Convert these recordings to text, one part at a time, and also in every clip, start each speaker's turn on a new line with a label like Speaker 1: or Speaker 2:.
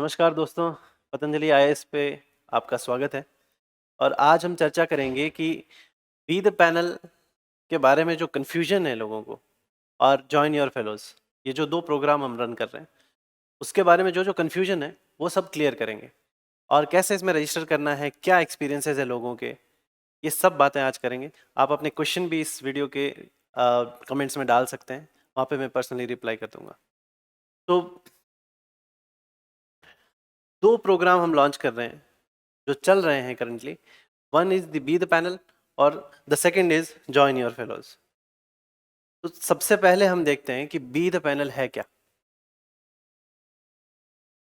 Speaker 1: नमस्कार दोस्तों, पतंजलि आईएएस पे आपका स्वागत है। और आज हम चर्चा करेंगे कि बी द पैनल के बारे में जो कन्फ्यूजन है लोगों को, और जॉइन योर फेलोज, ये जो 2 प्रोग्राम हम रन कर रहे हैं, उसके बारे में जो कन्फ्यूजन है वो सब क्लियर करेंगे। और कैसे इसमें रजिस्टर करना है, क्या एक्सपीरियंसेस है लोगों के, ये सब बातें आज करेंगे। आप अपने क्वेश्चन भी इस वीडियो के कमेंट्स में डाल सकते हैं, वहाँ पे मैं पर्सनली रिप्लाई कर दूंगा। तो 2 प्रोग्राम हम लॉन्च कर रहे हैं जो चल रहे हैं currently. One is the B the panel और the second is join your fellows. तो सबसे पहले हम देखते हैं कि बी द पैनल है क्या।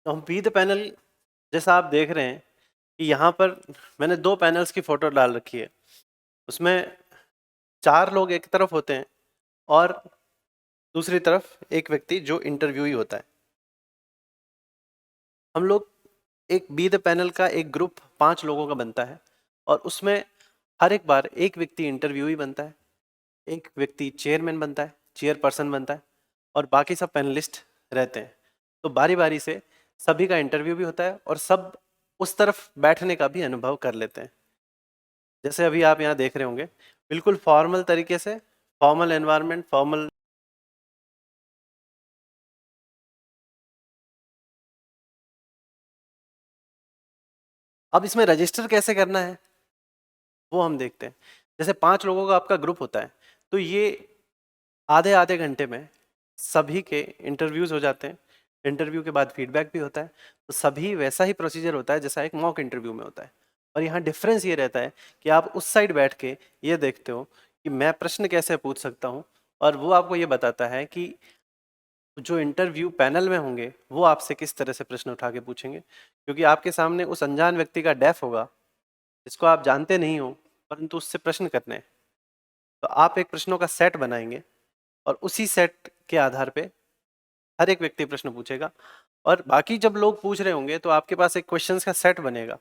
Speaker 1: तो हम बी द पैनल, जैसा आप देख रहे हैं कि यहाँ पर मैंने 2 पैनल्स की फोटो डाल रखी है। उसमें 4 लोग एक तरफ होते हैं और दूसरी तरफ एक व्यक्ति जो इंटरव्यूई होता है। हम लोग एक बी द पैनल का एक ग्रुप 5 लोगों का बनता है और उसमें हर एक बार एक व्यक्ति इंटरव्यूई बनता है, एक व्यक्ति चेयरमैन बनता है, चेयरपर्सन बनता है, और बाकी सब पैनलिस्ट रहते हैं। तो बारी बारी से सभी का इंटरव्यू भी होता है और सब उस तरफ बैठने का भी अनुभव कर लेते हैं। जैसे अभी आप यहाँ देख रहे होंगे, बिल्कुल फॉर्मल तरीके से, फॉर्मल एनवायरनमेंट, फॉर्मल। अब इसमें रजिस्टर कैसे करना है वो हम देखते हैं। जैसे 5 लोगों का आपका ग्रुप होता है, तो ये आधे आधे घंटे में सभी के इंटरव्यूज हो जाते हैं। इंटरव्यू के बाद फीडबैक भी होता है। तो सभी वैसा ही प्रोसीजर होता है जैसा एक मॉक इंटरव्यू में होता है। और यहाँ डिफरेंस ये रहता है कि आप उस साइड बैठ के ये देखते हो कि मैं प्रश्न कैसे पूछ सकता हूँ, और वो आपको ये बताता है कि जो इंटरव्यू पैनल में होंगे वो आपसे किस तरह से प्रश्न उठा के पूछेंगे। क्योंकि आपके सामने उस अनजान व्यक्ति का डेफ होगा जिसको आप जानते नहीं हो, परंतु उससे प्रश्न करने हैं। तो आप एक प्रश्नों का सेट बनाएंगे और उसी सेट के आधार पे हर एक व्यक्ति प्रश्न पूछेगा। और बाकी जब लोग पूछ रहे होंगे तो आपके पास एक क्वेश्चंस का सेट बनेगा।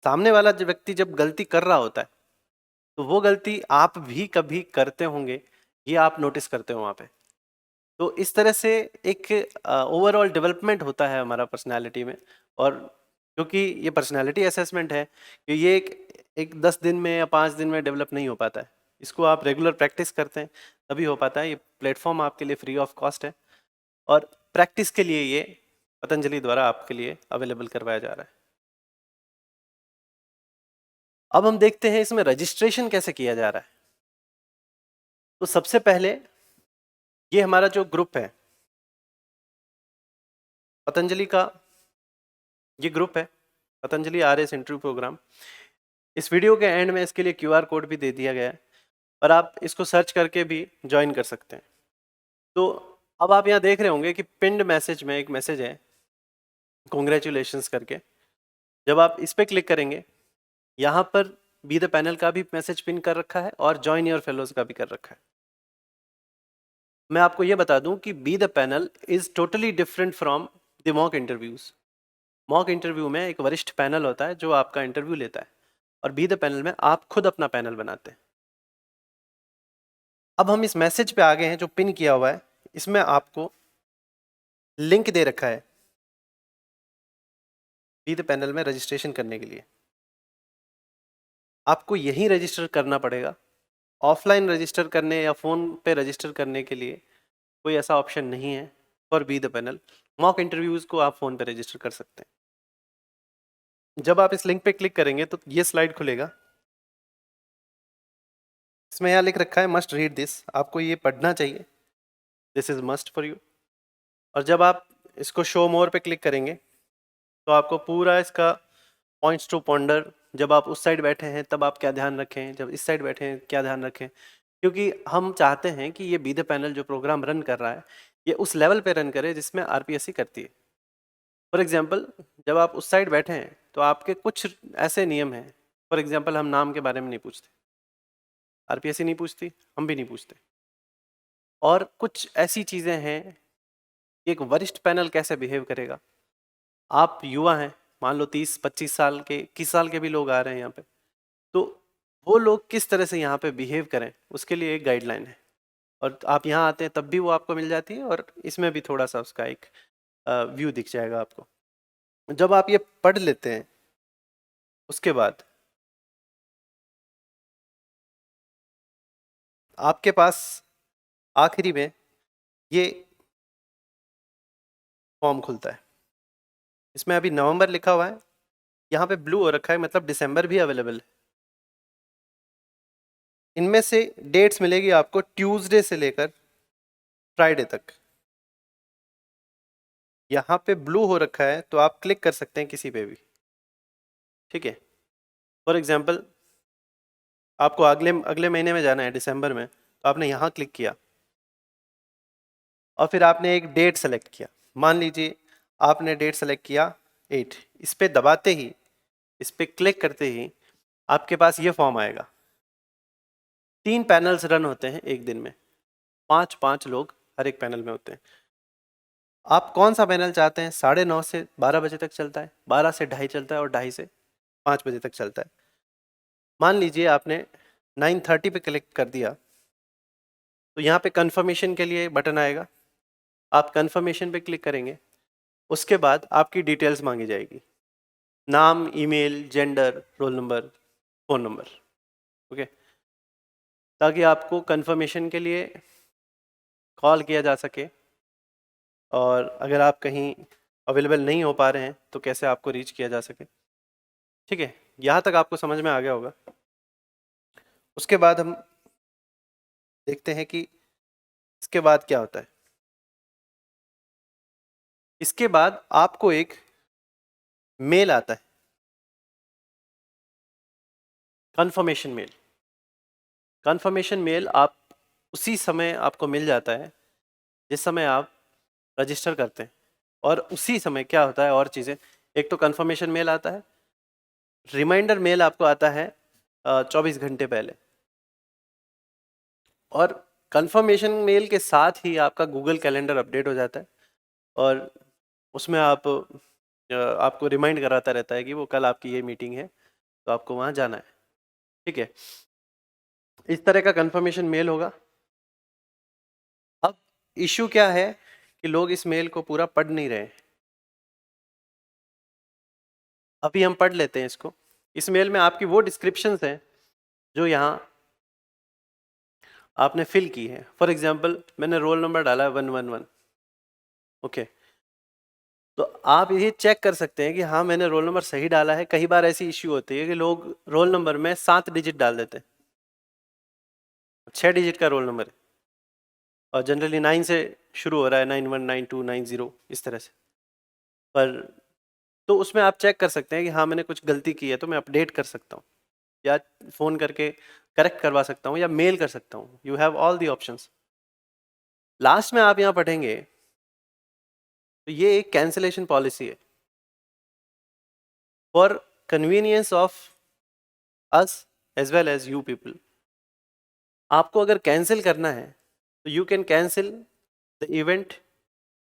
Speaker 1: सामने वाला जो व्यक्ति जब गलती कर रहा होता है तो वो गलती आप भी कभी करते होंगे, ये आप नोटिस करते हो वहाँ पे। तो इस तरह से एक ओवरऑल डेवलपमेंट होता है हमारा पर्सनालिटी में। और क्योंकि ये पर्सनालिटी असेसमेंट है, कि ये एक 10 दिन में या 5 दिन में डेवलप नहीं हो पाता है। इसको आप रेगुलर प्रैक्टिस करते हैं तभी हो पाता है। ये प्लेटफॉर्म आपके लिए फ्री ऑफ कॉस्ट है और प्रैक्टिस के लिए ये पतंजलि द्वारा आपके लिए अवेलेबल करवाया जा रहा है। अब हम देखते हैं इसमें रजिस्ट्रेशन कैसे किया जा रहा है। तो सबसे पहले ये हमारा जो ग्रुप है पतंजलि का, ये ग्रुप है पतंजलि आरएस इंटरव्यू प्रोग्राम। इस वीडियो के एंड में इसके लिए क्यूआर कोड भी दे दिया गया है और आप इसको सर्च करके भी ज्वाइन कर सकते हैं। तो अब आप यहाँ देख रहे होंगे कि पिंड मैसेज में एक मैसेज है कॉन्ग्रेचुलेशंस करके। जब आप इस पर क्लिक करेंगे, यहाँ पर बी द पैनल का भी मैसेज पिन कर रखा है और जॉइन योर फेलोज का भी कर रखा है। मैं आपको ये बता दूं कि B the panel is totally different from the mock interviews. Mock interview में एक वरिष्ठ पैनल होता है जो आपका इंटरव्यू लेता है, और बी द पैनल में आप खुद अपना पैनल बनाते हैं। अब हम इस मैसेज पे आ गए हैं जो पिन किया हुआ है। इसमें आपको लिंक दे रखा है बी द पैनल में रजिस्ट्रेशन करने के लिए। आपको यहीं रजिस्टर करना पड़ेगा। ऑफलाइन रजिस्टर करने या फ़ोन पे रजिस्टर करने के लिए कोई ऐसा ऑप्शन नहीं है for B the panel. Mock interviews को आप फ़ोन पे रजिस्टर कर सकते हैं। जब आप इस लिंक पे क्लिक करेंगे तो ये स्लाइड खुलेगा। इसमें यहाँ लिख रखा है मस्ट रीड दिस, आपको ये पढ़ना चाहिए, this is must for you. और जब आप इसको शो मोर पे क्लिक करेंगे तो आपको पूरा इसका पॉइंट्स टू पॉन्डर, जब आप उस साइड बैठे हैं तब आप क्या ध्यान रखें, जब इस साइड बैठे हैं क्या ध्यान रखें। क्योंकि हम चाहते हैं कि ये बी द पैनल जो प्रोग्राम रन कर रहा है ये उस लेवल पे रन करे जिसमें आरपीएससी करती है। फॉर एग्जांपल, जब आप उस साइड बैठे हैं तो आपके कुछ ऐसे नियम हैं। फॉर एग्जांपल, हम नाम के बारे में नहीं पूछते, आरपीएससी नहीं पूछती, हम भी नहीं पूछते। और कुछ ऐसी चीज़ें हैं कि एक वरिष्ठ पैनल कैसे बिहेव करेगा। आप युवा हैं, मान लो 30-25 साल के, 21 साल के भी लोग आ रहे हैं यहाँ पे, तो वो लोग किस तरह से यहाँ पे बिहेव करें उसके लिए एक गाइडलाइन है। और आप यहाँ आते हैं तब भी वो आपको मिल जाती है, और इसमें भी थोड़ा सा उसका एक व्यू दिख जाएगा आपको। जब आप ये पढ़ लेते हैं उसके बाद आपके पास आखिरी में ये फॉर्म खुलता है। इसमें अभी नवंबर लिखा हुआ है, यहाँ पे ब्लू हो रखा है, मतलब दिसंबर भी अवेलेबल है। इनमें से डेट्स मिलेगी आपको ट्यूसडे से लेकर फ्राइडे तक। यहाँ पे ब्लू हो रखा है तो आप क्लिक कर सकते हैं किसी पे भी, ठीक है। फॉर एग्जाम्पल आपको अगले अगले महीने में जाना है दिसंबर में, तो आपने यहाँ क्लिक किया और फिर आपने एक डेट सेलेक्ट किया। मान लीजिए आपने डेट सेलेक्ट किया 8, इस पे दबाते ही, इस पे क्लिक करते ही आपके पास ये फॉर्म आएगा। 3 पैनल्स रन होते हैं एक दिन में, 5-5 लोग हर एक पैनल में होते हैं। आप कौन सा पैनल चाहते हैं? 9:30 से 12 बजे तक चलता है, 12 से 2:30 चलता है और 2:30 से 5 बजे तक चलता है। मान लीजिए आपने 9:30 पे क्लिक कर दिया तो यहाँ पे कंफर्मेशन के लिए बटन आएगा, आप कंफर्मेशन पे क्लिक करेंगे। उसके बाद आपकी डिटेल्स मांगी जाएगी, नाम, email, gender, roll number, phone number, okay, ताकि आपको कंफर्मेशन के लिए कॉल किया जा सके। और अगर आप कहीं अवेलेबल नहीं हो पा रहे हैं तो कैसे आपको रीच किया जा सके, ठीक है। यहाँ तक आपको समझ में आ गया होगा। उसके बाद हम देखते हैं कि इसके बाद क्या होता है। इसके बाद आपको एक मेल आता है, कंफर्मेशन मेल। कंफर्मेशन मेल आप उसी समय आपको मिल जाता है जिस समय आप रजिस्टर करते हैं, और उसी समय क्या होता है और चीज़ें, एक तो कंफर्मेशन मेल आता है, रिमाइंडर मेल आपको आता है 24 घंटे पहले, और कंफर्मेशन मेल के साथ ही आपका गूगल कैलेंडर अपडेट हो जाता है और उसमें आपको रिमाइंड कराता रहता है कि वो कल आपकी ये मीटिंग है तो आपको वहाँ जाना है, ठीक है। इस तरह का कंफर्मेशन मेल होगा। अब इशू क्या है कि लोग इस मेल को पूरा पढ़ नहीं रहे हैं। अभी हम पढ़ लेते हैं इसको। इस मेल में आपकी वो डिस्क्रिप्शंस हैं जो यहाँ आपने फिल की है। फॉर एग्जांपल मैंने रोल नंबर डाला है 111, ओके, तो आप ये चेक कर सकते हैं कि हाँ मैंने रोल नंबर सही डाला है। कई बार ऐसी इश्यू होती है कि लोग रोल नंबर में 7 डिजिट डाल देते हैं, 6 डिजिट का रोल नंबर है और जनरली 9 से शुरू हो रहा है, 91, 92, 90 इस तरह से। पर तो उसमें आप चेक कर सकते हैं कि हाँ मैंने कुछ गलती की है तो मैं अपडेट कर सकता हूँ, या फ़ोन करके करेक्ट करवा सकता हूँ, या मेल कर सकता हूँ। You have all the options. Last में आप यहाँ पढ़ेंगे तो ये एक कैंसिलेशन पॉलिसी है for convenience of us as well as you people. आपको अगर कैंसिल करना है तो you can cancel the event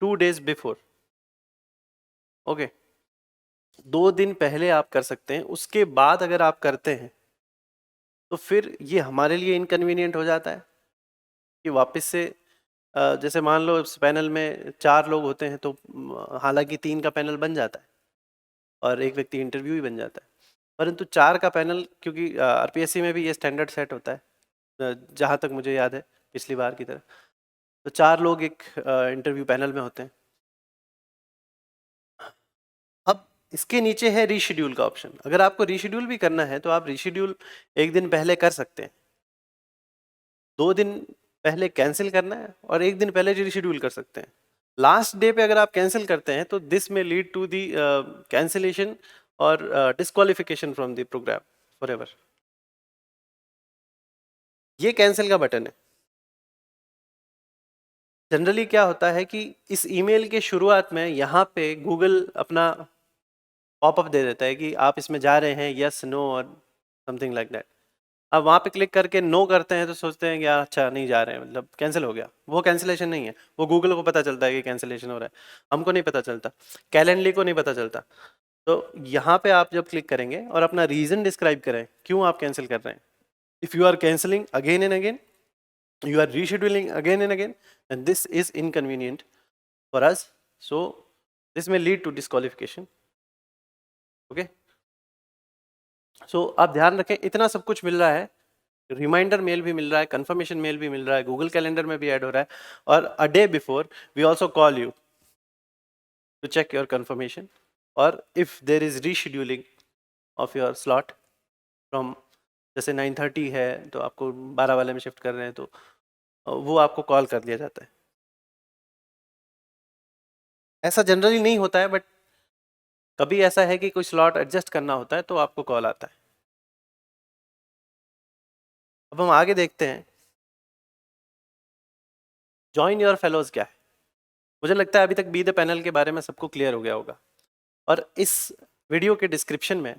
Speaker 1: 2 days before, okay, 2 दिन पहले आप कर सकते हैं। उसके बाद अगर आप करते हैं तो फिर ये हमारे लिए इनकन्वीनियंट हो जाता है कि वापस से जैसे मान लो इस पैनल में 4 लोग होते हैं तो हालांकि 3 का पैनल बन जाता है और एक व्यक्ति इंटरव्यू ही बन जाता है, परंतु 4 का पैनल, क्योंकि आरपीएससी में भी ये स्टैंडर्ड सेट होता है जहाँ तक मुझे याद है पिछली बार की तरह, तो 4 लोग एक इंटरव्यू पैनल में होते हैं। अब इसके नीचे है रीशेड्यूल का ऑप्शन। अगर आपको रीशेड्यूल भी करना है तो आप रीशेड्यूल एक दिन पहले कर सकते हैं, 2 दिन पहले कैंसिल करना है और एक दिन पहले रीशेड्यूल कर सकते हैं। लास्ट डे पे अगर आप कैंसिल करते हैं तो दिस में लीड टू दी कैंसिलेशन और disqualification from the program forever. ये कैंसिल का बटन है। जनरली क्या होता है कि इस ईमेल के शुरुआत में यहाँ पे गूगल अपना पॉपअप दे देता है कि आप इसमें जा रहे हैं, यस, नो और समथिंग लाइक दैट। अब वहाँ पे क्लिक करके नो करते हैं तो सोचते हैं कि यार अच्छा नहीं जा रहे हैं, मतलब कैंसिल हो गया। वो कैंसिलेशन नहीं है, वो गूगल को पता चलता है कि कैंसिलेशन हो रहा है, हमको नहीं पता चलता, कैलेंडली को नहीं पता चलता। तो यहाँ पे आप जब क्लिक करेंगे और अपना रीज़न डिस्क्राइब करें क्यों आप कैंसिल कर रहे हैं, if you are cancelling again and again, you are rescheduling again and again, and this is inconvenient for us, so this may lead to disqualification. Okay. So आप ध्यान रखें, इतना सब कुछ मिल रहा है, रिमाइंडर मेल भी मिल रहा है, कंफर्मेशन मेल भी मिल रहा है, गूगल कैलेंडर में भी ऐड हो रहा है, और a day before we also call you to check your confirmation, और if there is rescheduling of your slot from, जैसे 9:30 है तो आपको 12 वाले में शिफ्ट कर रहे हैं, तो वो आपको कॉल कर लिया जाता है। ऐसा जनरली नहीं होता है, बट कभी ऐसा है कि कोई स्लॉट एडजस्ट करना होता है तो आपको कॉल आता है। अब हम आगे देखते हैं, जॉइन योर फेलोज क्या है। मुझे लगता है अभी तक बी द पैनल के बारे में सबको क्लियर हो गया होगा, और इस वीडियो के डिस्क्रिप्शन में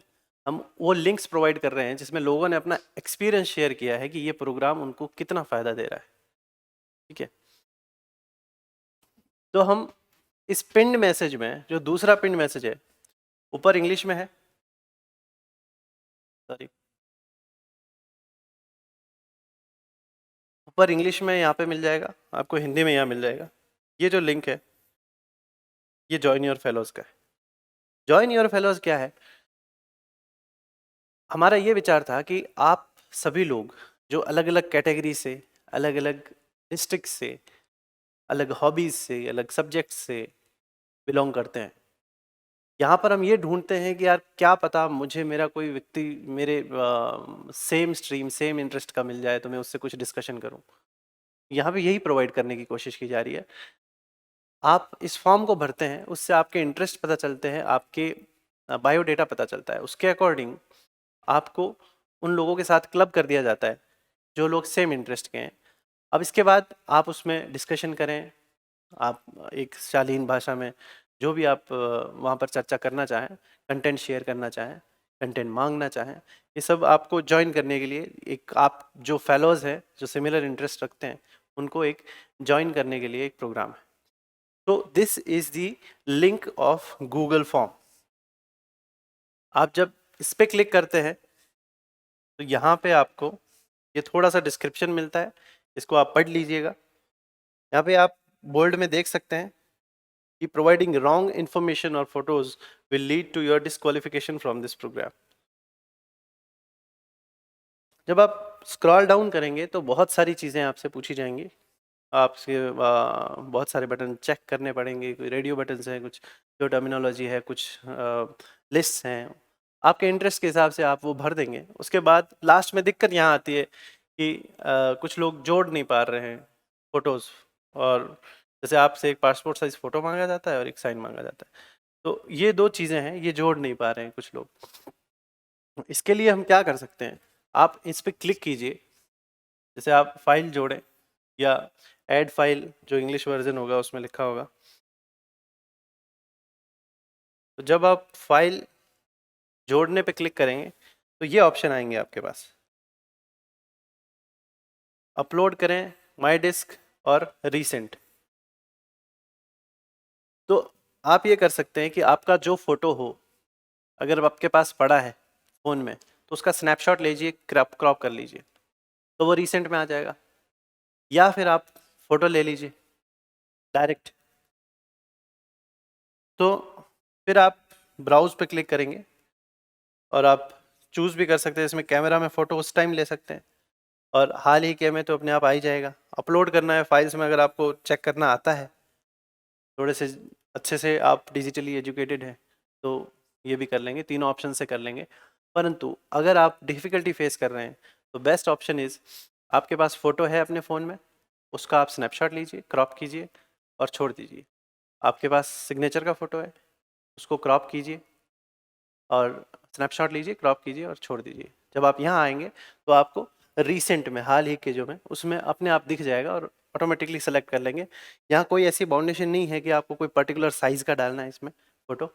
Speaker 1: हम वो लिंक्स प्रोवाइड कर रहे हैं जिसमें लोगों ने अपना एक्सपीरियंस शेयर किया है कि ये प्रोग्राम उनको कितना फ़ायदा दे रहा है। ठीक है, तो हम इस पिंड मैसेज में, जो दूसरा पिंड मैसेज है ऊपर इंग्लिश में है, सॉरी ऊपर इंग्लिश में यहाँ पे मिल जाएगा, आपको हिंदी में यहाँ मिल जाएगा। ये जो लिंक है ये जॉइन योर फेलोज का है। जॉइन योर फेलोज क्या है, हमारा ये विचार था कि आप सभी लोग जो अलग अलग कैटेगरी से, अलग अलग डिस्ट्रिक्ट से, अलग हॉबीज से, अलग सब्जेक्ट से बिलोंग करते हैं, यहाँ पर हम ये ढूंढते हैं कि यार क्या पता मुझे मेरा कोई व्यक्ति मेरे सेम स्ट्रीम, सेम इंटरेस्ट का मिल जाए तो मैं उससे कुछ डिस्कशन करूँ। यहाँ पे यही प्रोवाइड करने की कोशिश की जा रही है। आप इस फॉर्म को भरते हैं, उससे आपके इंटरेस्ट पता चलते हैं, आपके बायोडेटा पता चलता है, उसके अकॉर्डिंग आपको उन लोगों के साथ क्लब कर दिया जाता है जो लोग सेम इंटरेस्ट के हैं। अब इसके बाद आप उसमें डिस्कशन करें, आप एक शालीन भाषा में जो भी आप वहाँ पर चर्चा करना चाहें, कंटेंट शेयर करना चाहें, कंटेंट मांगना चाहें, ये सब आपको ज्वाइन करने के लिए एक, आप जो फेलोज़ हैं जो सिमिलर इंटरेस्ट रखते हैं उनको एक ज्वाइन करने के लिए एक प्रोग्राम है। तो this is the link of Google form. आप जब इस पर क्लिक करते हैं तो यहाँ पे आपको ये थोड़ा सा डिस्क्रिप्शन मिलता है, इसको आप पढ़ लीजिएगा। यहाँ पे आप बोल्ड में देख सकते हैं कि providing wrong information or photos will lead to your disqualification from this program। जब आप स्क्रॉल डाउन करेंगे तो बहुत सारी चीज़ें आपसे पूछी जाएंगी, आपसे बहुत सारे बटन चेक करने पड़ेंगे, कोई रेडियो बटन्स हैं, कुछ जो टर्मिनोलॉजी है, कुछ लिस्ट हैं, आपके इंटरेस्ट के हिसाब से आप वो भर देंगे। उसके बाद लास्ट में दिक्कत यहाँ आती है कि कुछ लोग जोड़ नहीं पा रहे हैं फ़ोटोज़, और जैसे आपसे एक पासपोर्ट साइज़ फ़ोटो मांगा जाता है और एक साइन मांगा जाता है, तो ये दो चीज़ें हैं, ये जोड़ नहीं पा रहे हैं कुछ लोग। इसके लिए हम क्या कर सकते हैं, आप इस पर क्लिक कीजिए, जैसे आप फाइल जोड़ें या ऐड फाइल, जो इंग्लिश वर्जन होगा उसमें लिखा होगा, तो जब आप फाइल जोड़ने पे क्लिक करेंगे तो ये ऑप्शन आएंगे आपके पास, अपलोड करें, माई डिस्क और रीसेंट। तो आप ये कर सकते हैं कि आपका जो फोटो हो, अगर आपके पास पड़ा है फ़ोन में, तो उसका स्नैपशॉट लीजिए, क्रॉप कर लीजिए, तो वो रीसेंट में आ जाएगा। या फिर आप फोटो ले लीजिए डायरेक्ट, तो फिर आप ब्राउज पे क्लिक करेंगे और आप चूज़ भी कर सकते हैं, इसमें कैमरा में फ़ोटो उस टाइम ले सकते हैं, और हाल ही के में तो अपने आप आ ही जाएगा। अपलोड करना है फाइल्स में, अगर आपको चेक करना आता है, थोड़े से अच्छे से आप डिजिटली एजुकेटेड हैं, तो ये भी कर लेंगे, तीनों ऑप्शन से कर लेंगे। परंतु अगर आप डिफ़िकल्टी फेस कर रहे हैं तो बेस्ट ऑप्शन इज़, आपके पास फ़ोटो है अपने फ़ोन में, उसका आप स्नैपशॉट लीजिए, क्रॉप कीजिए और छोड़ दीजिए। आपके पास सिग्नेचर का फ़ोटो है, उसको क्रॉप कीजिए और स्नैपशॉट लीजिए, क्रॉप कीजिए और छोड़ दीजिए। जब आप यहाँ आएंगे तो आपको रीसेंट में, हाल ही के जो में, उसमें अपने आप दिख जाएगा और ऑटोमेटिकली सेलेक्ट कर लेंगे। यहाँ कोई ऐसी बाउंडेशन नहीं है कि आपको कोई पर्टिकुलर साइज़ का डालना है इसमें फ़ोटो,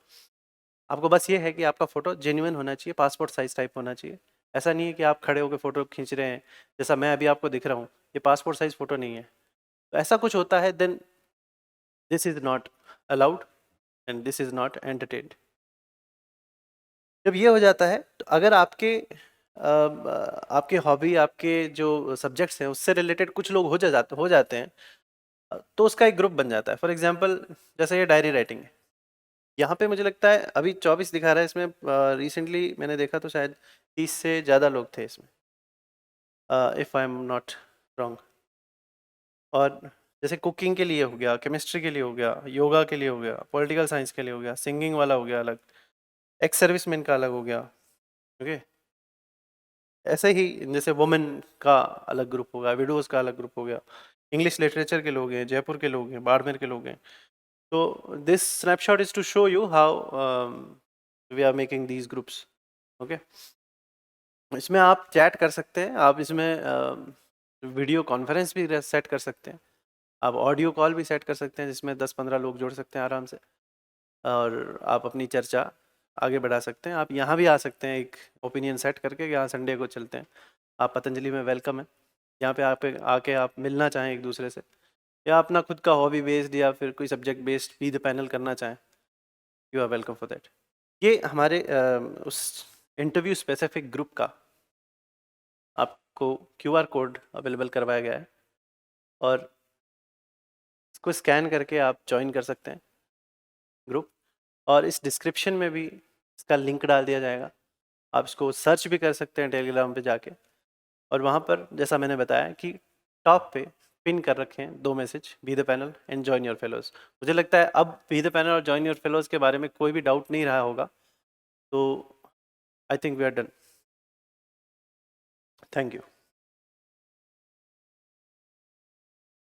Speaker 1: आपको बस ये है कि आपका फ़ोटो जेन्युइन होना चाहिए, पासपोर्ट साइज़ टाइप होना चाहिए। ऐसा नहीं है कि आप खड़े होकर फ़ोटो खींच रहे हैं, जैसा मैं अभी आपको दिख रहा हूँ, ये पासपोर्ट साइज़ फ़ोटो नहीं है। तो ऐसा कुछ होता है, then this is not allowed and this is not entertained. जब ये हो जाता है तो अगर आपके हॉबी, आपके जो सब्जेक्ट्स हैं उससे रिलेटेड कुछ लोग हो जाते हैं, तो उसका एक ग्रुप बन जाता है। फॉर एग्जांपल जैसे ये डायरी राइटिंग है, यहाँ पे मुझे लगता है अभी 24 दिखा रहा है इसमें, रिसेंटली मैंने देखा तो शायद 30 से ज़्यादा लोग थे इसमें, if I am not wrong. और जैसे कुकिंग के लिए हो गया, केमिस्ट्री के लिए हो गया, योगा के लिए हो गया, पॉलिटिकल साइंस के लिए हो गया, सिंगिंग वाला हो गया अलग, एक्स सर्विसमैन का अलग हो गया। ओके, ऐसे ही जैसे वुमेन का अलग ग्रुप होगा, विडोज का अलग ग्रुप हो गया, इंग्लिश लिटरेचर के लोग हैं, जयपुर के लोग हैं, बाड़मेर के लोग हैं। तो this snapshot is to show you how we are making these groups. Okay, इसमें आप चैट कर सकते हैं, आप इसमें वीडियो कॉन्फ्रेंस भी सेट कर सकते हैं, आप ऑडियो कॉल भी सेट कर सकते हैं जिसमें 10-15 लोग जुड़ सकते हैं आराम से, और आप अपनी चर्चा आगे बढ़ा सकते हैं। आप यहाँ भी आ सकते हैं एक ओपिनियन सेट करके, यहाँ संडे को चलते हैं। आप पतंजलि में वेलकम है, यहाँ पे आप आके आप मिलना चाहें एक दूसरे से, या अपना खुद का हॉबी बेस्ड या फिर कोई subject based be the panel करना चाहें, you are welcome for that. ये हमारे उस इंटरव्यू स्पेसिफिक ग्रुप का आपको QR कोड अवेलेबल करवाया गया है, और इसको स्कैन करके आप ज्वाइन कर सकते हैं ग्रुप, और इस डिस्क्रिप्शन में भी इसका लिंक डाल दिया जाएगा। आप इसको सर्च भी कर सकते हैं टेलीग्राम पे जाके, और वहाँ पर जैसा मैंने बताया कि टॉप पे पिन कर रखे हैं 2 message, B the panel and join your fellows. मुझे लगता है अब बी द पैनल और जॉइन योर फेलोज के बारे में कोई भी डाउट नहीं रहा होगा, तो I think we are done. Thank you.